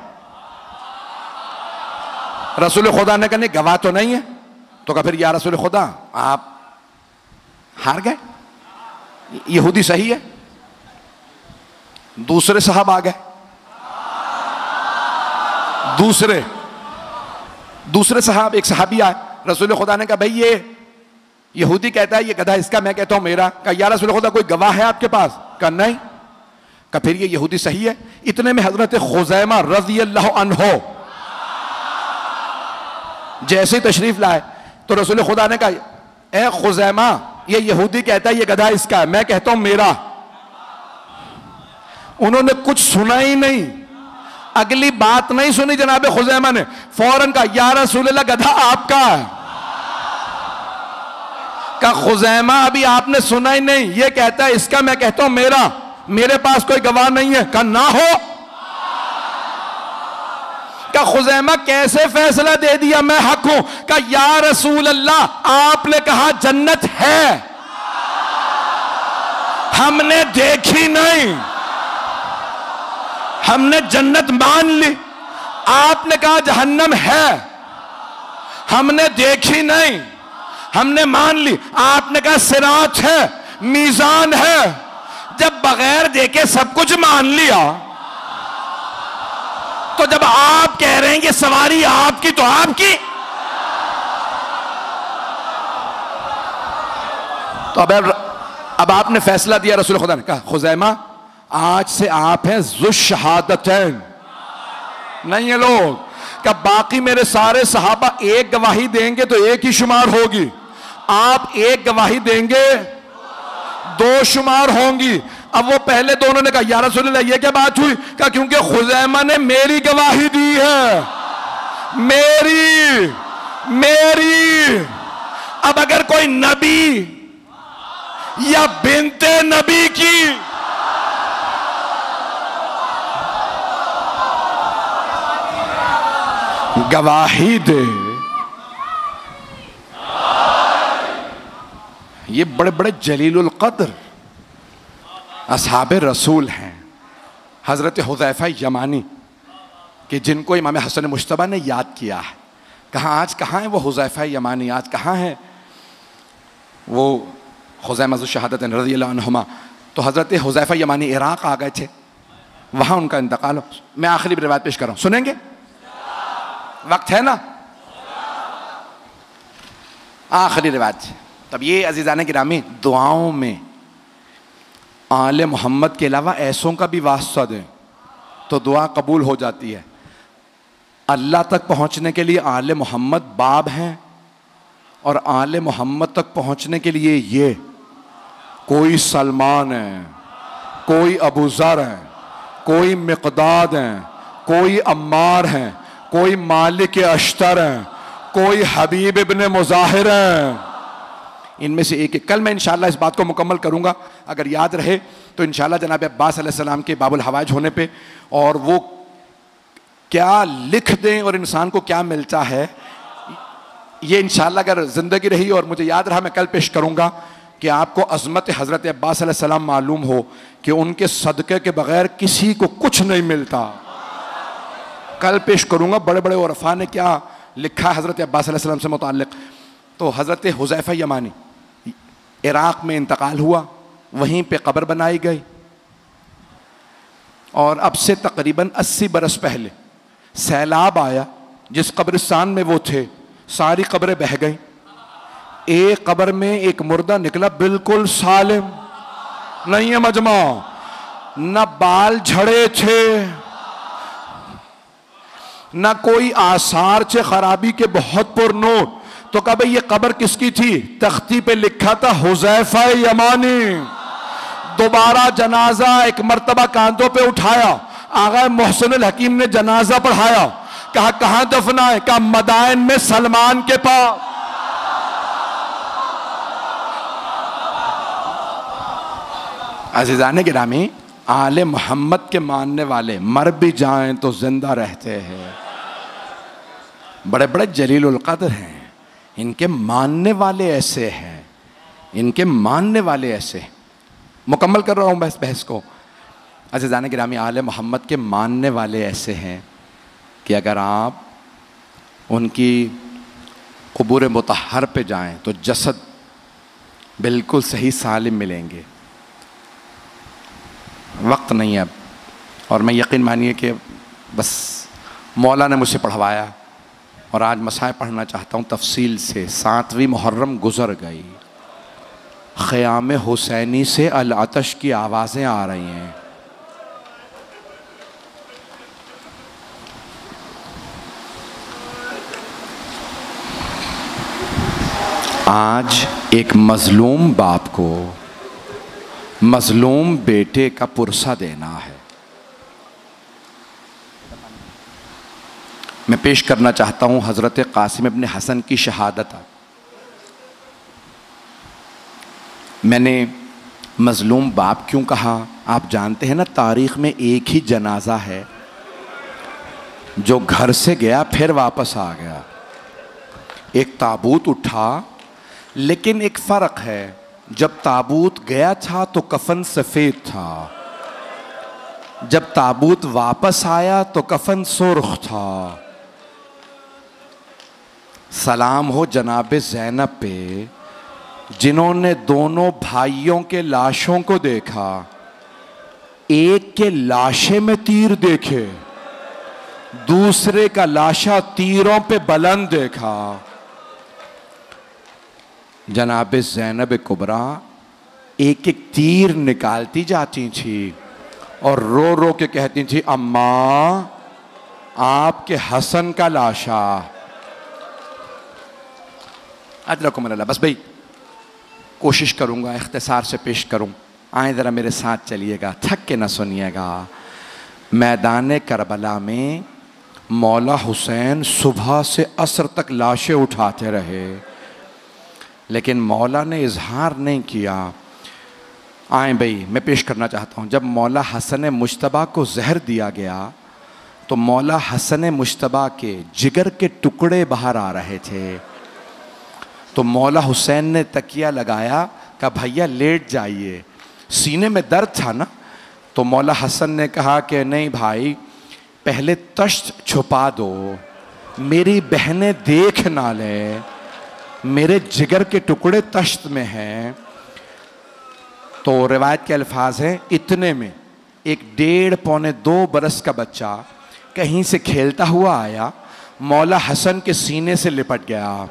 रसूल खुदा ने कहा नहीं गवाह तो नहीं है। तो कहा फिर या रसूल खुदा आप हार गए, यहूदी सही है। दूसरे साहब आ गए, दूसरे साहब, एक सहाबी आए, रसूल खुदा ने कहा भाई ये यहूदी कहता है ये गधा इसका, मैं कहता हूं मेरा। कहा या रसूल खुदा कोई गवाह है आपके पास? कहा नहीं। कहा फिर ये यहूदी सही है। इतने में हजरत खुजैमा रज़ी अल्लाह अन्हो जैसे ही तशरीफ लाए तो रसूल खुदा ने कहा ए खुजैमा ये यहूदी कहता है ये गधा इसका है, मैं कहता हूं मेरा। उन्होंने कुछ सुना ही नहीं, अगली बात नहीं सुनी जनाब खुजैमा ने, फौरन कहा या रसूलल्लाह गधा आपका है। कहा खुजैमा अभी आपने सुना ही नहीं, ये कहता है इसका, मैं कहता हूं मेरा, मेरे पास कोई गवाह नहीं है। कहा ना हो। कहा खुजैमा कैसे फैसला दे दिया मैं हक हूं? कहा या रसूल अल्लाह आपने कहा जन्नत है, हमने देखी नहीं, हमने जन्नत मान ली। आपने कहा जहन्नम है, हमने देखी नहीं, हमने मान ली। आपने कहा सिरात है, मीजान है। जब बगैर देखे सब कुछ मान लिया तो जब आप कह रहे हैं कि सवारी आपकी तो आपकी। तो अब आपने फैसला दिया, रसूल खुदा ने कहा खुजैमा आज से आप हैं ज़ुश्शहादतैन, नहीं है लोग। क्या बाकी मेरे सारे सहाबा एक गवाही देंगे तो एक ही शुमार होगी, आप एक गवाही देंगे दो शुमार होंगी। अब वो पहले दोनों ने कहा या रसूलल्लाह ये क्या बात हुई? कहा क्योंकि खुजैमा ने मेरी गवाही दी है, मेरी। अब अगर कोई नबी या बिनते नबी की गवाही दे, ये बड़े बड़े जलीलुल कद्र असहाबे रसूल हैं, हजरत हुज़ैफा यमानी कि जिनको इमाम हसन मुश्तबा ने याद किया है। कहाँ आज कहाँ है वो हुज़ैफा यमानी, आज कहाँ है वो खुज़ैमा ज़ुश्शहादत रज़ियल्लाहु अन्हुमा? तो हजरत हुज़ैफा यमानी इराक़ आ गए थे, वहाँ उनका इंतकाल हो। मैं आखिरी रिवायत पेश कर रहा हूँ, सुनेंगे? वक्त है ना? आखिरी रिवायत। तब ये अज़ीज़ान गिरामी दुआओं में आले मोहम्मद के अलावा ऐसों का भी वास्ता दें तो दुआ कबूल हो जाती है। अल्लाह तक पहुँचने के लिए आले मोहम्मद बाब हैं, और आले मोहम्मद तक पहुँचने के लिए ये कोई सलमान है, कोई अबू ज़र है, कोई मिक़दाद है, कोई अम्मार है, कोई मालिक अश्तर है, कोई हबीब इब्न मुज़ाहिर है। इनमें से एक कल मैं इंशाअल्लाह इस बात को मुकम्मल करूँगा, अगर याद रहे तो इंशाअल्लाह जनाब अब्बास अलैहिस्सलाम के बाबुल हवाइज होने पे, और वो क्या लिख दें और इंसान को क्या मिलता है, ये इंशाअल्लाह अगर ज़िंदगी रही और मुझे याद रहा मैं कल पेश करूँगा कि आपको अज़मत हज़रत अब्बास अलैहिस्सलाम मालूम हो कि उनके सदक़े के बग़ैर किसी को कुछ नहीं मिलता। कल पेश करूँगा बड़े बड़े उरफ़ा ने क्या लिखा है हज़रत अब्बास अलैहिस्सलाम से मुताल्लिक़। तो हज़रत हुज़ैफा यमानी इराक़ में इंतकाल हुआ, वहीं पे कब्र बनाई गई, और अब से तकरीबन 80 बरस पहले सैलाब आया, जिस कब्रिस्तान में वो थे सारी कब्रें बह गईं। एक कब्र में एक मुर्दा निकला बिल्कुल सालिम, नहीं है मजमा, न बाल झड़े थे ना कोई आसार चे खराबी के बहुत पुरनूर। तो कहा भाई ये कब्र किसकी थी? तख्ती पे लिखा था हुज़ैफा यमानी। दोबारा जनाजा एक मर्तबा कांधों पे उठाया, आगा मोहसिन अल हकीम ने जनाजा पढ़ाया, कहा कहां दफना है? कहा मदाइन में सलमान के पास। अज़ीज़ान गिरामी, आले मोहम्मद के मानने वाले मर भी जाएं तो जिंदा रहते हैं। बड़े बड़े जलीलुल क़द्र हैं, इनके मानने वाले ऐसे हैं, इनके मानने वाले ऐसे। मुकम्मल कर रहा हूँ बहस को। अज़ीज़ान गिरामी, आले मोहम्मद के मानने वाले ऐसे हैं कि अगर आप उनकी क़ुबूर मुतहर पे जाएं तो जसद बिल्कुल सही सालिम मिलेंगे। वक्त नहीं है अब, और मैं यकीन मानिए कि बस मौला ने मुझसे पढ़वाया और आज मसाए पढ़ना चाहता हूँ तफसील से। 7वीं मुहर्रम गुज़र गई, ख़याम हुसैनी से अल अतश की आवाज़ें आ रही हैं। आज एक मज़लूम बाप को मज़लूम बेटे का पुरसा देना है। मैं पेश करना चाहता हूँ हज़रत क़ासिम इब्न हसन की शहादत। मैंने मज़लूम बाप क्यों कहा? आप जानते हैं ना, तारीख़ में एक ही जनाजा है जो घर से गया फिर वापस आ गया। एक ताबूत उठा, लेकिन एक फ़र्क है, जब ताबूत गया था तो कफन सफ़ेद था, जब ताबूत वापस आया तो कफन सुर्ख था। सलाम हो जनाब ज़ैनब पे, जिन्होंने दोनों भाइयों के लाशों को देखा, एक के लाशे में तीर देखे, दूसरे का लाशा तीरों पे बुलंद देखा। जनाब ज़ैनब कुबरा एक एक तीर निकालती जाती थी और रो रो के कहती थी, अम्मा आपके हसन का लाशा। अजरकुमुल्लाह। बस भाई कोशिश करूँगा इख्तिसार से पेश करूँ, आए ज़रा मेरे साथ चलिएगा, थक के ना सुनिएगा। मैदान करबला में मौला हुसैन सुबह से असर तक लाशें उठाते रहे, लेकिन मौला ने इजहार नहीं किया। आए भाई मैं पेश करना चाहता हूँ, जब मौला हसन मुश्तबा को जहर दिया गया तो मौला हसन मुश्तबा के जिगर के टुकड़े बाहर आ रहे थे। तो मौला हुसैन ने तकिया लगाया, कहा भैया लेट जाइए, सीने में दर्द था ना। तो मौला हसन ने कहा कि नहीं भाई, पहले तश्त छुपा दो, मेरी बहनें देख ना लें, मेरे जिगर के टुकड़े तश्त में हैं। तो रिवायत के अल्फाज हैं, इतने में एक 1.5-2 बरस का बच्चा कहीं से खेलता हुआ आया, मौला हसन के सीने से लिपट गया।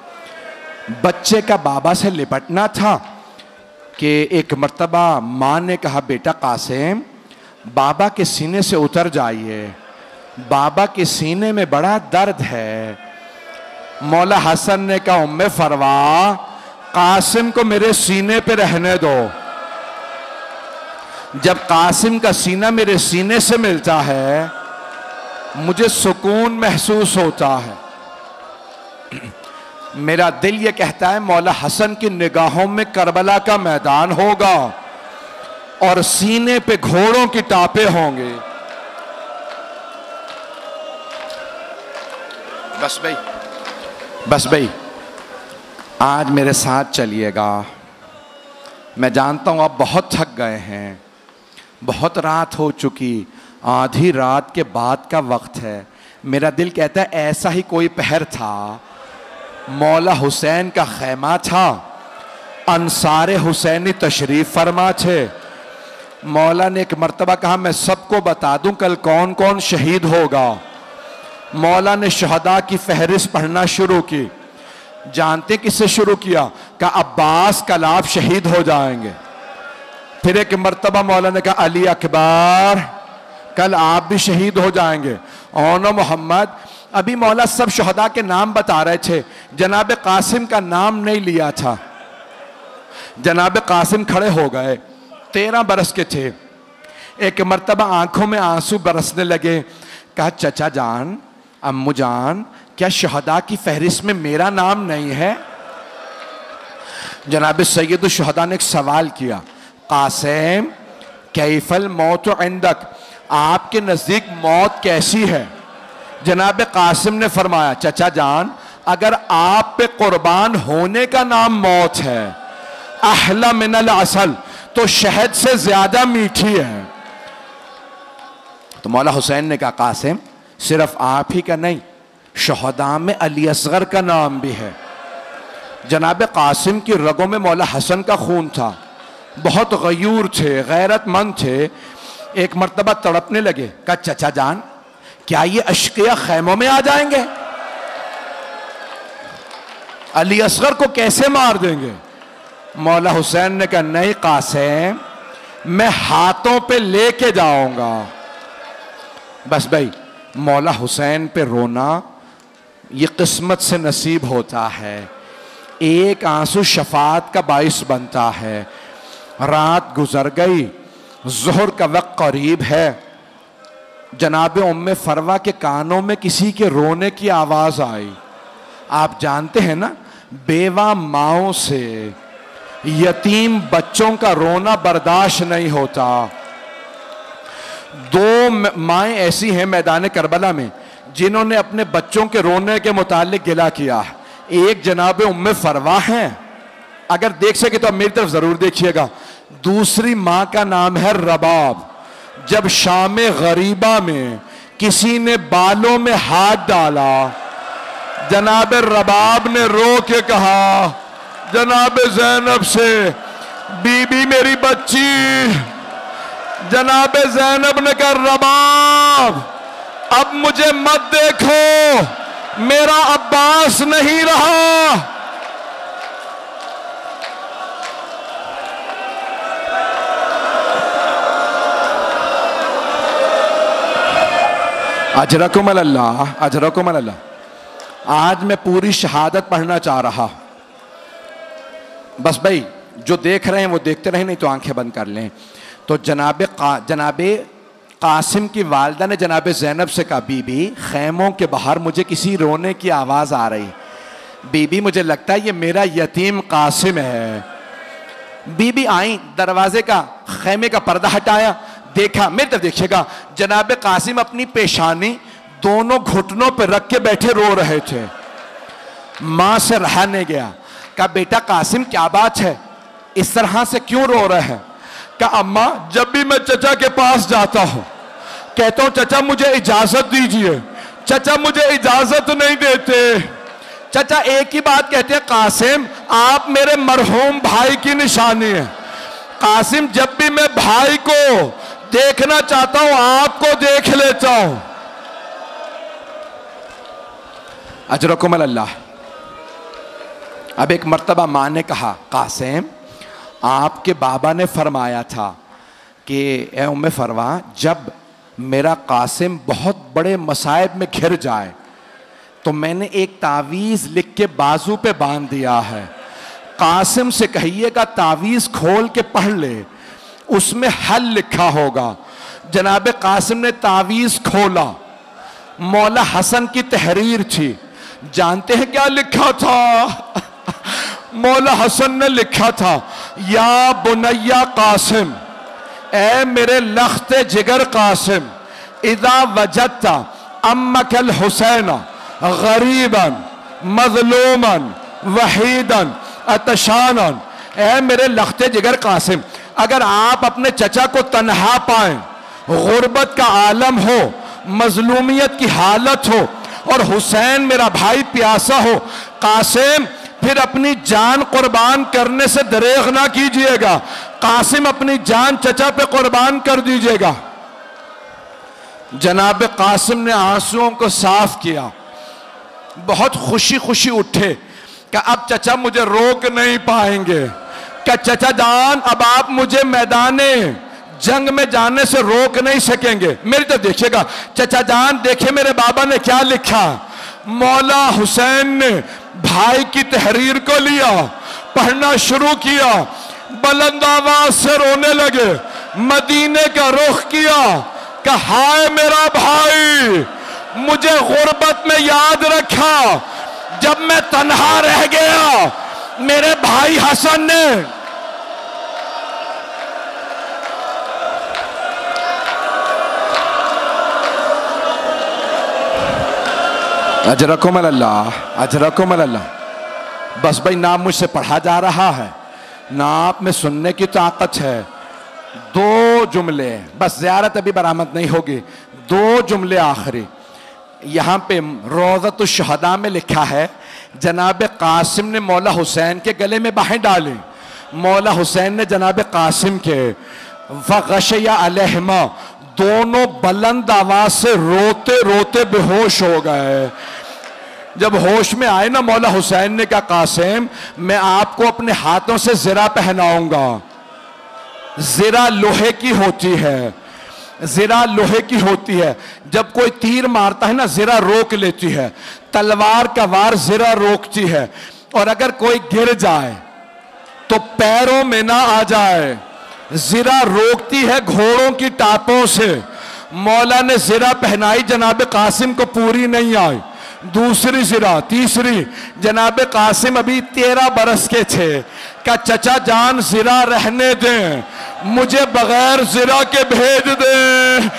बच्चे का बाबा से लिपटना था कि एक मर्तबा माँ ने कहा, बेटा कासिम बाबा के सीने से उतर जाइए, बाबा के सीने में बड़ा दर्द है। मौला हसन ने कहा, उम्मे फरवा कासिम को मेरे सीने पे रहने दो। जब कासिम का सीना मेरे सीने से मिलता है मुझे सुकून महसूस होता है। मेरा दिल ये कहता है मौला हसन की निगाहों में करबला का मैदान होगा और सीने पे घोड़ों की टापे होंगे। बस भाई आज मेरे साथ चलिएगा। मैं जानता हूँ आप बहुत थक गए हैं, बहुत रात हो चुकी, आधी रात के बाद का वक्त है। मेरा दिल कहता है ऐसा ही कोई पहर था, मौला हुसैन का खैमा था, अंसारे हुसैनी तशरीफ फरमा थे। मौला ने एक मर्तबा कहा मैं सबको बता दूं कल कौन कौन शहीद होगा। मौला ने शहदा की फहरिस्त पढ़ना शुरू की। जानते किससे शुरू किया? कहा अब्बास कलाब शहीद हो जाएंगे। फिर एक मर्तबा मौला ने कहा अली अकबर कल आप भी शहीद हो जाएंगे। ओनो मोहम्मद अभी मौला सब शहदा के नाम बता रहे थे, जनाब कासिम का नाम नहीं लिया था। जनाब कासिम खड़े हो गए, 13 बरस के थे। एक मर्तबा आंखों में आंसू बरसने लगे। कहा, चचा जान, अम्मू जान, क्या शहदा की फहरिस्त में मेरा नाम नहीं है? जनाब सैयद शुहदा ने एक सवाल किया, कासिम कैफल मौत इंदक, आपके नजदीक मौत कैसी है? जनाब कासिम ने फरमाया, चचा जान, अगर आप पे कुर्बान होने का नाम मौत है, अहला मिनल असल, तो शहद से ज्यादा मीठी है। तो मौला हुसैन ने कहा, कासिम सिर्फ आप ही का नहीं, शहदा में अली असगर का नाम भी है। जनाब कासिम की रगों में मौला हसन का खून था, बहुत गयूर थे, गैरतमंद थे। एक मर्तबा तड़पने लगे। कहा, चचा जान, क्या ये अशकिया खैमों में आ जाएंगे? अली असगर को कैसे मार देंगे? मौला हुसैन ने कहा, नहीं कासिम, मैं हाथों पे लेके जाऊंगा। बस भाई, मौला हुसैन पे रोना ये किस्मत से नसीब होता है। एक आंसू शफात का बाइस बनता है। रात गुजर गई, ज़ोहर का वक्त करीब है। जनाब उम्मे फरवा के कानों में किसी के रोने की आवाज आई। आप जानते हैं ना, बेवा माओं से यतीम बच्चों का रोना बर्दाश्त नहीं होता। 2 माएँ ऐसी हैं मैदान करबला में जिन्होंने अपने बच्चों के रोने के मुतालिक गिला किया। एक जनाब उम्मे फरवा हैं, अगर देख सके तो अब मेरी तरफ जरूर देखिएगा। दूसरी माँ का नाम है रबाब। जब शाम गरीबा में किसी ने बालों में हाथ डाला, जनाब रबाब ने रो के कहा जनाब ज़ैनब से, बीबी मेरी बच्ची। जनाब ज़ैनब ने कहा, रबाब अब मुझे मत देखो, मेरा अब्बास नहीं रहा। अजरकुम अल्लाह, अजरकुम अल्लाह। आज मैं पूरी शहादत पढ़ना चाह रहा हूं। बस भाई, जो देख रहे हैं वो देखते रहे, नहीं तो आंखें बंद कर लें। तो जनाब कासिम की वालदा ने जनाब ज़ैनब से कहा, बीबी खैमों के बाहर मुझे किसी रोने की आवाज़ आ रही। बीबी मुझे लगता है ये मेरा यतीम कासिम है। बीबी आई, दरवाजे का खैमे का पर्दा हटाया, देखा, मेरी तरफ देखिएगा, जनाब कासिम अपनी पेशानी दोनों घुटनों पर रख के बैठे रो रहे थे। माँ से रहा नहीं गया। कहा, बेटा कासिम क्या बात है, इस तरह से क्यों रो रहे हैं? कहा, अम्मा जब भी मैं चचा के पास जाता हूं कहता हूं चचा मुझे इजाजत दीजिए, चचा मुझे इजाजत नहीं देते। चचा एक ही बात कहते हैं, कासिम आप मेरे मरहूम भाई की निशानी है। कासिम जब भी मैं भाई को देखना चाहता हूं आपको देख लेता हूं। अजरकुम अल्लाह। अब एक मर्तबा मां ने कहा, कासिम आपके बाबा ने फरमाया था कि ए उम्मे फरवा, जब मेरा कासिम बहुत बड़े मसाइब में घिर जाए तो मैंने एक तावीज़ लिख के बाजू पे बांध दिया है। कासिम से कहिएगा तावीज़ खोल के पढ़ ले, उसमें हल लिखा होगा। जनाब कासिम ने तावीज़ खोला, मौला हसन की तहरीर थी। जानते हैं क्या लिखा था? मौला हसन ने लिखा था, या बुनैया कासिम, ए मेरे लख्ते जिगर कासिम, इदा वजदता अम्मकल हुसैन गरीबन मजलूमन वहीदन अतशानन, ए मेरे लख्ते जिगर कासिम, अगर आप अपने चचा को तन्हा पाएं, गुर्बत का आलम हो, मजलूमियत की हालत हो और हुसैन मेरा भाई प्यासा हो, कासिम फिर अपनी जान कुर्बान करने से दरेग ना कीजिएगा। कासिम अपनी जान चचा पे कुर्बान कर दीजिएगा। जनाब कासिम ने आंसुओं को साफ किया, बहुत खुशी खुशी उठे कि अब चचा मुझे रोक नहीं पाएंगे। क्या चचा जान, अब आप मुझे मैदाने जंग में जाने से रोक नहीं सकेंगे। मेरी तो देखिएगा चचा जान, देखिए मेरे बाबा ने क्या लिखा। मौला हुसैन ने भाई की तहरीर को लिया, पढ़ना शुरू किया, बुलंद आवाज से रोने लगे, मदीने का रुख किया, कहा हाय मेरा भाई, मुझे गुर्बत में याद रखा जब मैं तन्हा रह गया। मेरे भाई हसन ने अजरकुम अल्लाह, अजरकुम अल्लाह। बस भाई ना मुझसे पढ़ा जा रहा है ना आप में सुनने की ताकत है। दो जुमले बस, ज़ियारत अभी बरामद नहीं होगी। दो जुमले आखिरी। यहाँ पे रोज़तुश शुहदा में लिखा है जनाब कासिम ने मौला हुसैन के गले में बाहें डाली। मौला हुसैन ने जनाब कासिम के वग़शया अलैहिमा, दोनों बुलंद आवाज से रोते रोते बेहोश हो गए। जब होश में आए ना मौला हुसैन ने कहा कासिम मैं आपको अपने हाथों से ज़िरा पहनाऊंगा। ज़िरा लोहे की होती है, ज़िरा लोहे की होती है। जब कोई तीर मारता है ना ज़िरा रोक लेती है, तलवार का वार ज़िरा रोकती है। और अगर कोई गिर जाए तो पैरों में ना आ जाए, ज़िरा रोकती है घोड़ों की टापों से। मौला ने ज़िरा पहनाई, जनाब कासिम को पूरी नहीं आई। दूसरी ज़िरा, तीसरी, जनाब कासिम अभी 13 बरस के थे। का चचा जान ज़िरा रहने दें, मुझे बगैर ज़िरा के भेज दे,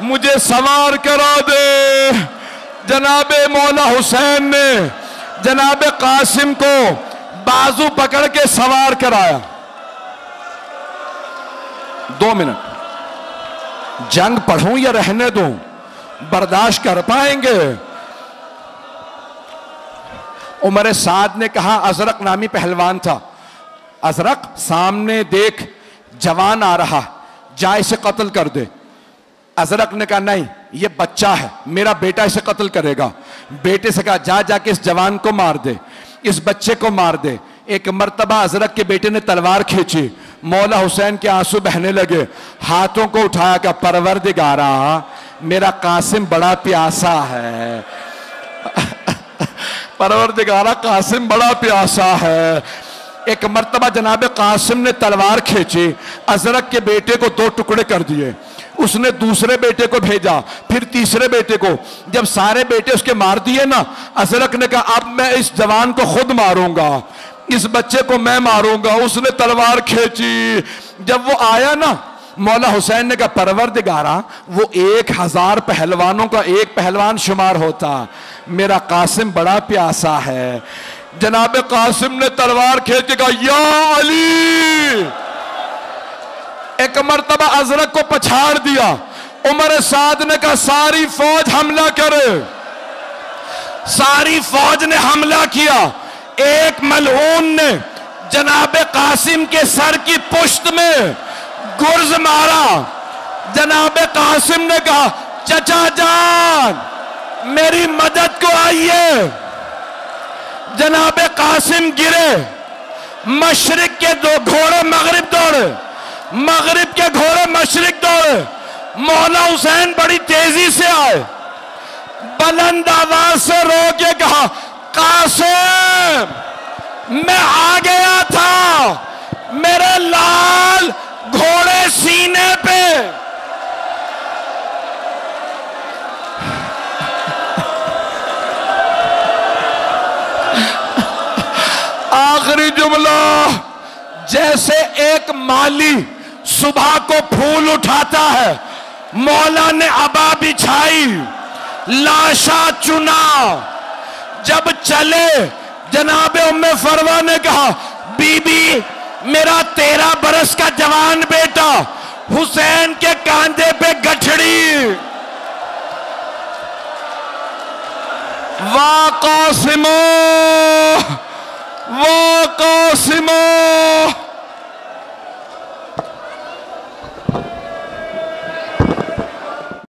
मुझे सवार करा दे। जनाब मौला हुसैन ने जनाब कासिम को बाजू पकड़ के सवार कराया। 2 मिनट, जंग पढ़ूं या रहने दूं, बर्दाश्त कर पाएंगे? उमर साद ने कहा, अजरक नामी पहलवान था, अजरक सामने देख जवान आ रहा, जा इसे कत्ल कर दे। अजरक ने कहा नहीं ये बच्चा है, मेरा बेटा इसे कत्ल करेगा। बेटे से कहा जा जाके इस जवान को मार दे, इस बच्चे को मार दे। एक मर्तबा अजरक के बेटे ने तलवार खींची, मौला हुसैन के आंसू बहने लगे, हाथों को उठाया का परवरदिगारा मेरा कासिम बड़ा प्यासा है, परवरदिगारा कासिम बड़ा प्यासा है। एक मर्तबा जनाब कासिम ने तलवार खींची, अजरक के बेटे को 2 टुकड़े कर दिए। उसने दूसरे बेटे को भेजा, फिर तीसरे बेटे को। जब सारे बेटे उसके मार दिए ना, अजरक ने कहा अब मैं इस जवान को खुद मारूंगा, इस बच्चे को मैं मारूंगा। उसने तलवार खींची, जब वो आया ना मौला हुसैन ने कहा परवरदिगारा वो 1000 पहलवानों का एक पहलवान शुमार होता, मेरा कासिम बड़ा प्यासा है। जनाब कासिम ने तलवार खींच के कहा या अली। एक मर्तबा अजरक को पछाड़ दिया। उमर साद ने कहा सारी फौज हमला करे। सारी फौज ने हमला किया। एक मलऊन ने जनाब कासिम के सर की पुश्त में गुर्ज मारा। जनाब कासिम ने कहा चचा जान मेरी मदद को आइए। जनाब कासिम गिरे, मशरिक के 2 घोड़े मगरिब दौड़े, मगरिब के घोड़े मशरिक दौड़े। मौला हुसैन बड़ी तेजी से आए, बुलंद आवाज से रो के कहा कासिम मैं आ गया था, मेरे लाल घोड़े सीने पे। आखिरी जुमला, जैसे एक माली सुबह को फूल उठाता है, मौला ने अबा बिछाई, लाशा चुना। जब चले जनाब उम्मे फरवा ने कहा बीबी मेरा 13 बरस का जवान बेटा हुसैन के कांधे पे गठड़ी। वाह कासिमो, वाह कासिमो।